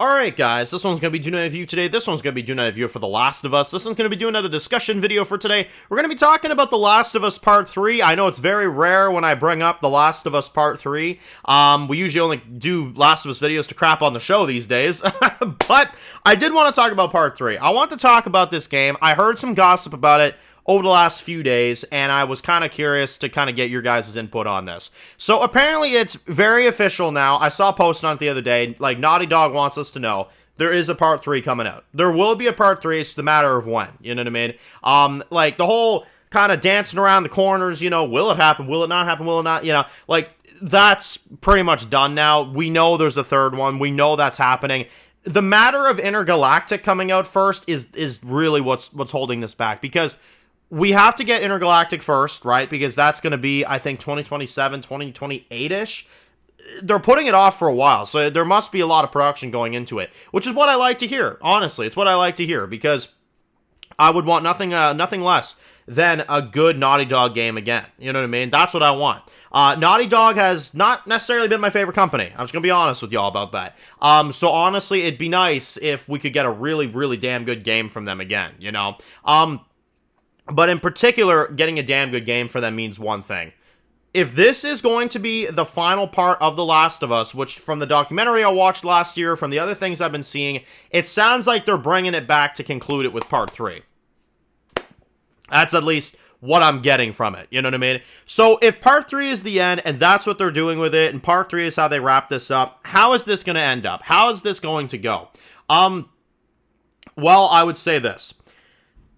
Alright guys, this one's going to be doing a review today. This one's going to be doing a review for The Last of Us. This one's going to be doing another discussion video for today. We're going to be talking about The Last of Us Part 3. I know it's very rare when I bring up The Last of Us Part 3. We usually only do Last of Us videos to crap on the show these days. But I did want to talk about Part 3. I want to talk about this game. I heard some gossip about it over the last few days, and I was kind of curious to kind of get your guys' input on this. So apparently it's very official now. I saw a post on it the other day, like Naughty Dog wants us to know there is a Part 3 coming out. There will be a Part 3, it's the matter of when, you know what I mean? Like the whole kind of dancing around the corners, you know, will it happen, will it not happen, will it not, you know, like that's pretty much done now. We know there's a third one, we know that's happening. The matter of Intergalactic coming out first is really what's holding this back, because we have to get Intergalactic first, right? Because that's going to be, I think, 2027, 2028-ish. They're putting it off for a while, so there must be a lot of production going into it, which is what I like to hear. Honestly, it's what I like to hear, because I would want nothing less than a good Naughty Dog game again. You know what I mean? That's what I want. Naughty Dog has not necessarily been my favorite company. I'm just going to be honest with y'all about that. So honestly, it'd be nice if we could get a really, really damn good game from them again, you know? But in particular, getting a damn good game for them means one thing. If this is going to be the final part of The Last of Us, which from the documentary I watched last year, from the other things I've been seeing, it sounds like they're bringing it back to conclude it with Part 3. That's at least what I'm getting from it, you know what I mean? So if Part 3 is the end, and that's what they're doing with it, and Part 3 is how they wrap this up, how is this going to end up? How is this going to go? Well, I would say this.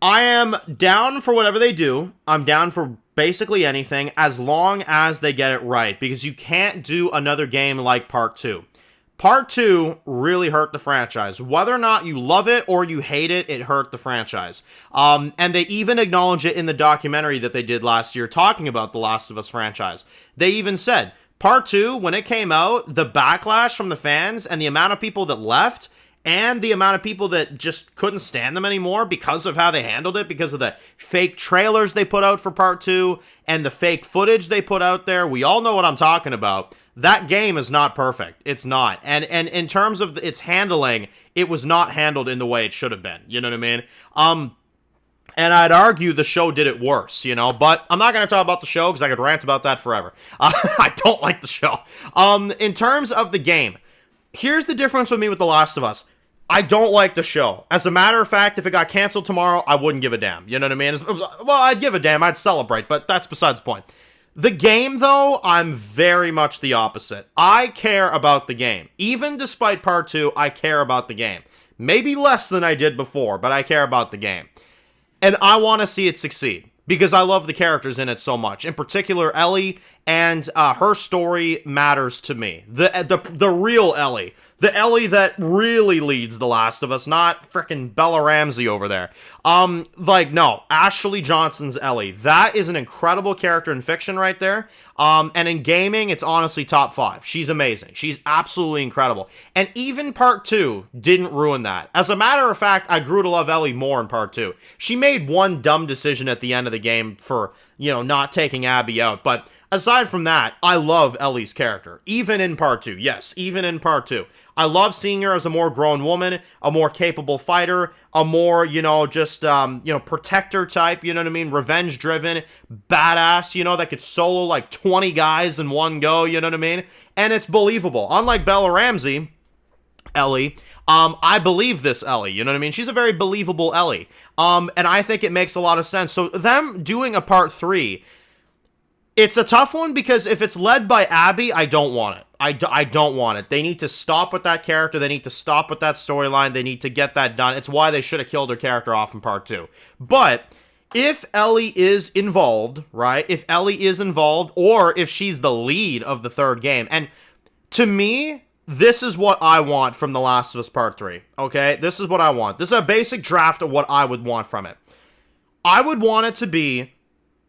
I am down for whatever they do. I'm down for basically anything as long as they get it right, because you can't do another game like Part 2. Part 2 really hurt the franchise. Whether or not you love it or you hate it, it hurt the franchise. And they even acknowledge it in the documentary that they did last year talking about the Last of Us franchise. They even said, Part 2, when it came out, the backlash from the fans and the amount of people that left, and the amount of people that just couldn't stand them anymore because of how they handled it, because of the fake trailers they put out for Part 2, and the fake footage they put out there. We all know what I'm talking about. That game is not perfect. It's not. And in terms of its handling, it was not handled in the way it should have been. You know what I mean? And I'd argue the show did it worse, you know, but I'm not going to talk about the show because I could rant about that forever. I don't like the show. In terms of the game, here's the difference with me with The Last of Us. I don't like the show. As a matter of fact, if it got canceled tomorrow, I wouldn't give a damn. You know what I mean? Well, I'd give a damn. I'd celebrate, but that's besides the point. The game, though, I'm very much the opposite. I care about the game. Even despite Part 2, I care about the game. Maybe less than I did before, but I care about the game. And I want to see it succeed, because I love the characters in it so much. In particular, Ellie, and her story matters to me. The real Ellie. The Ellie that really leads The Last of Us, not frickin' Bella Ramsey over there. No, Ashley Johnson's Ellie. That is an incredible character in fiction right there. And in gaming, it's honestly top 5. She's amazing. She's absolutely incredible. And even Part 2 didn't ruin that. As a matter of fact, I grew to love Ellie more in Part 2. She made one dumb decision at the end of the game for, you know, not taking Abby out. But aside from that, I love Ellie's character. Even in Part 2. Yes, even in Part 2. I love seeing her as a more grown woman, a more capable fighter, a more, you know, just, protector type, you know what I mean? Revenge-driven, badass, you know, that could solo like 20 guys in one go, you know what I mean? And it's believable. Unlike Bella Ramsey, Ellie, I believe this Ellie, you know what I mean? She's a very believable Ellie. And I think it makes a lot of sense. So them doing a Part 3, it's a tough one, because if it's led by Abby, I don't want it. I don't want it. They need to stop with that character. They need to stop with that storyline. They need to get that done. It's why they should have killed her character off in Part 2. But if Ellie is involved, right? If Ellie is involved, or if she's the lead of the third game, and to me, this is what I want from The Last of Us Part 3, okay? This is what I want. This is a basic draft of what I would want from it. I would want it to be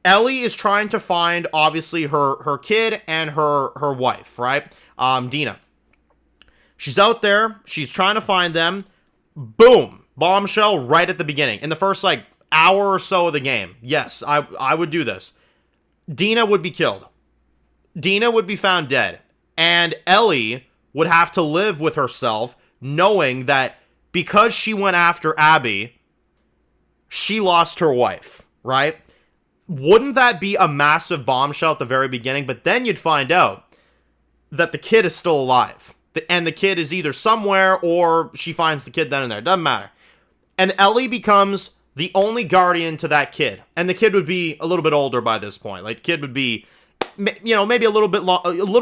Ellie is trying to find, obviously, her kid and her wife, right? Dina. She's out there. She's trying to find them. Boom. Bombshell right at the beginning. In the first, hour or so of the game. Yes, I would do this. Dina would be killed. Dina would be found dead. And Ellie would have to live with herself knowing that because she went after Abby, she lost her wife, right? Wouldn't that be a massive bombshell at the very beginning? But then you'd find out that the kid is still alive. And the kid is either somewhere or she finds the kid then and there. Doesn't matter. And Ellie becomes the only guardian to that kid. And the kid would be a little bit older by this point. Like, the kid would be, maybe a little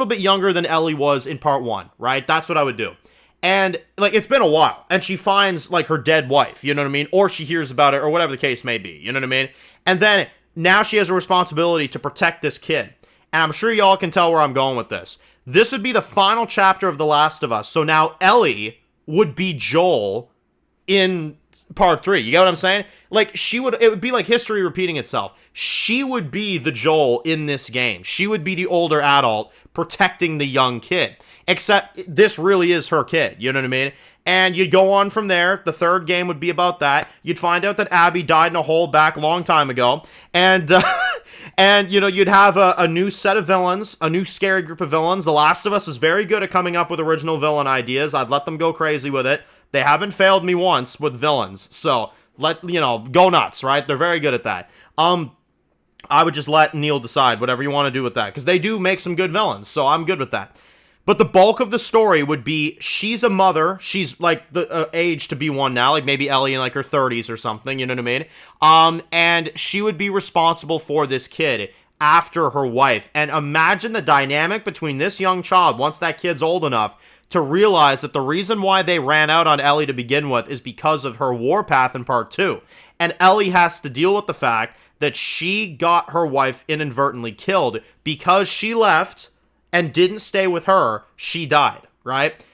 bit younger than Ellie was in part 1, right? That's what I would do. And, like, it's been a while. And she finds, like, her dead wife, you know what I mean? Or she hears about it, or whatever the case may be, you know what I mean? And then, now she has a responsibility to protect this kid. And I'm sure y'all can tell where I'm going with this. This would be the final chapter of The Last of Us. So now Ellie would be Joel in part 3. You get what I'm saying? Like, it would be like history repeating itself. She would be the Joel in this game. She would be the older adult protecting the young kid. Except this really is her kid. You know what I mean? And you'd go on from there. The third game would be about that. You'd find out that Abby died in a hole back a long time ago. And, you'd have a new set of villains, a new scary group of villains. The Last of Us is very good at coming up with original villain ideas. I'd let them go crazy with it. They haven't failed me once with villains. So, go nuts, right? They're very good at that. I would just let Neil decide whatever you want to do with that. Because they do make some good villains. So, I'm good with that. But the bulk of the story would be, she's a mother. She's, like, the age to be one now. Like, maybe Ellie in, like, her 30s or something. You know what I mean? And she would be responsible for this kid after her wife. And imagine the dynamic between this young child, once that kid's old enough, to realize that the reason why they ran out on Ellie to begin with is because of her warpath in part 2. And Ellie has to deal with the fact that she got her wife inadvertently killed because she left and didn't stay with her. She died, right?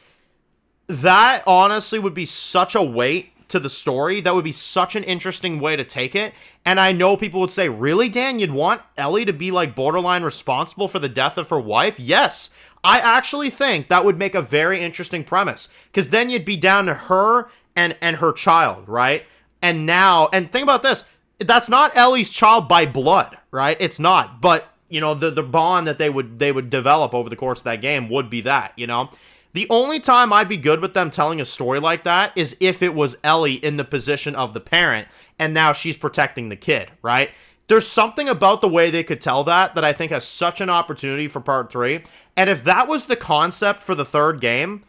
That honestly would be such a weight to the story. That would be such an interesting way to take it. And I know people would say, really, Dan, you'd want Ellie to be like borderline responsible for the death of her wife? Yes. I actually think that would make a very interesting premise, because then you'd be down to her and her child, right? And think about this, that's not Ellie's child by blood, right? It's not, but the bond that they would develop over the course of that game would be that, The only time I'd be good with them telling a story like that is if it was Ellie in the position of the parent, and now she's protecting the kid, right? There's something about the way they could tell that I think has such an opportunity for part 3. And if that was the concept for the third game,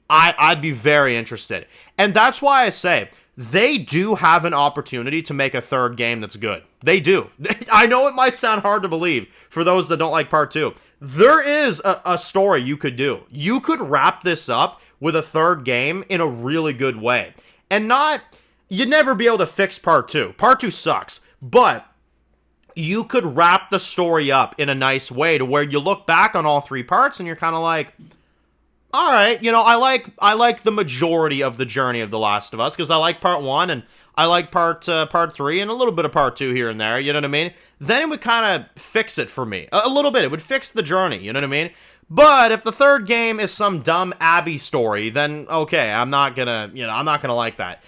I'd be very interested. And that's why I say, they do have an opportunity to make a third game that's good. They do. I know it might sound hard to believe for those that don't like part 2. There is a story you could do. You could wrap this up with a third game in a really good way. And you'd never be able to fix part 2. Part 2 sucks. But you could wrap the story up in a nice way to where you look back on all 3 parts and you're kind of like, all right, I like the majority of the journey of The Last of Us, because I like part 1 and I like part 3 and a little bit of part 2 here and there, you know what I mean? Then it would kind of fix it for me. A little bit. It would fix the journey, you know what I mean? But if the third game is some dumb Abby story, then okay, I'm not gonna like that.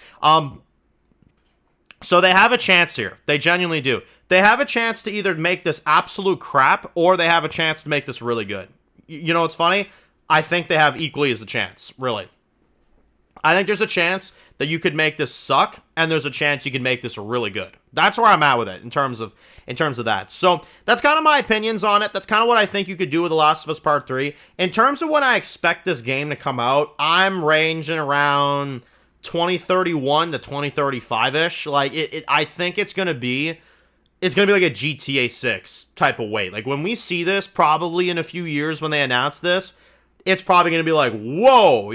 So they have a chance here. They genuinely do. They have a chance to either make this absolute crap or they have a chance to make this really good. You know what's funny? I think they have equally as a chance, really. I think there's a chance that you could make this suck, and there's a chance you can make this really good. That's where I'm at with it in terms of that. So that's kind of my opinions on it. That's kind of what I think you could do with The Last of Us Part 3. In terms of when I expect this game to come out, I'm ranging around 2031 to 2035-ish. Like, I think it's going to be like a GTA 6 type of wait. Like, when we see this, probably in a few years when they announce this, it's probably going to be like, whoa,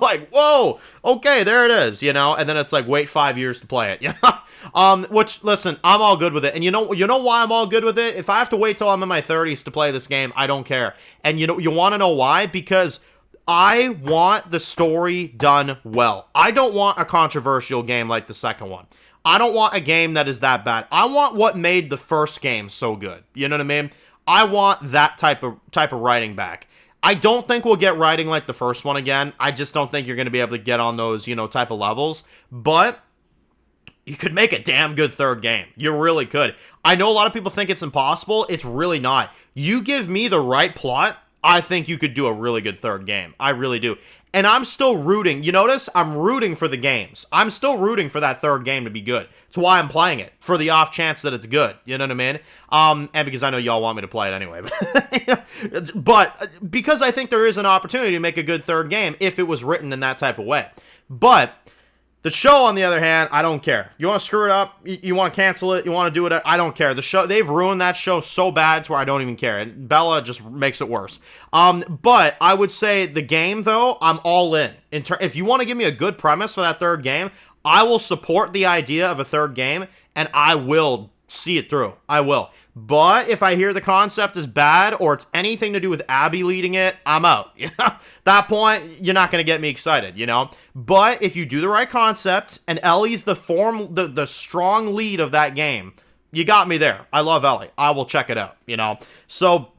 like, whoa, okay, there it is, and then it's like, wait 5 years to play it, which, listen, I'm all good with it, and you know why I'm all good with it? If I have to wait till I'm in my 30s to play this game, I don't care, and you want to know why? Because I want the story done well. I don't want a controversial game like the second one. I don't want a game that is that bad. I want what made the first game so good, you know what I mean? I want that type of writing back. I don't think we'll get writing like the first one again. I just don't think you're going to be able to get on those, type of levels. But you could make a damn good third game. You really could. I know a lot of people think it's impossible. It's really not. You give me the right plot, I think you could do a really good third game. I really do. And I'm still rooting. You notice? I'm rooting for the games. I'm still rooting for that third game to be good. It's why I'm playing it, for the off chance that it's good. You know what I mean? And because I know y'all want me to play it anyway. But because I think there is an opportunity to make a good third game if it was written in that type of way. But the show, on the other hand, I don't care. You want to screw it up? You want to cancel it? You want to do it? I don't care. The show, they've ruined that show so bad to where I don't even care. And Bella just makes it worse. But I would say the game, though, I'm all in. If you want to give me a good premise for that third game, I will support the idea of a third game, and I will see it through. I will. But if I hear the concept is bad or it's anything to do with Abby leading it, I'm out. That point, you're not going to get me excited, you know? But if you do the right concept and Ellie's the strong lead of that game, you got me there. I love Ellie. I will check it out, you know? So,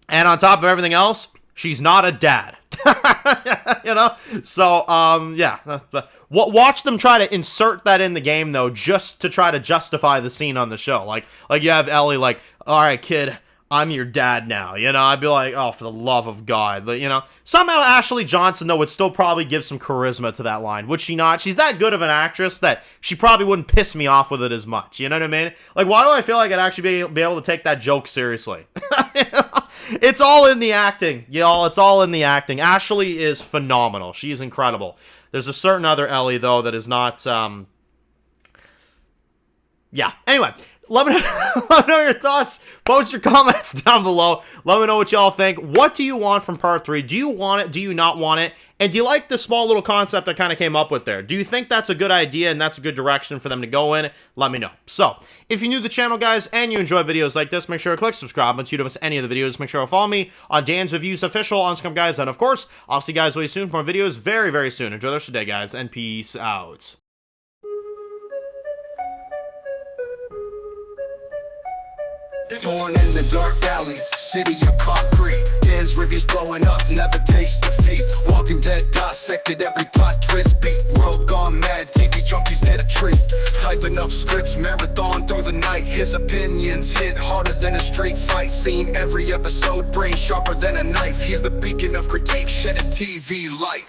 and on top of everything else, she's not a dad. You know? So, yeah. Watch them try to insert that in the game, though, just to try to justify the scene on the show. Like you have Ellie, like, all right, kid, I'm your dad now. You know, I'd be like, oh, for the love of God. But, you know, somehow Ashley Johnson, though, would still probably give some charisma to that line. Would she not? She's that good of an actress that she probably wouldn't piss me off with it as much. You know what I mean? Like, why do I feel like I'd actually be able to take that joke seriously? You know? It's all in the acting, y'all. It's all in the acting. Ashley is phenomenal. She is incredible. There's a certain other Ellie, though, that is not, yeah. Anyway, let me know your thoughts. Post your comments down below. Let me know what y'all think. What do you want from Part 3? Do you want it? Do you not want it? And do you like the small little concept I kind of came up with there? Do you think that's a good idea and that's a good direction for them to go in? Let me know. So, if you're new to the channel, guys, and you enjoy videos like this, make sure to click subscribe so you don't miss any of the videos. Make sure to follow me on Dan's Reviews Official on Instagram, guys. And, of course, I'll see you guys really soon for more videos very, very soon. Enjoy the rest of the day, guys, and peace out. Born in the dark alleys, city of concrete. Dan's reviews blowing up, never taste defeat. Walking Dead dissected every plot twist beat. World gone mad, TV junkies hit a treat. Typing up scripts, marathon through the night. His opinions hit harder than a street fight scene. Every episode, brain sharper than a knife. He's the beacon of critique, shedding TV light.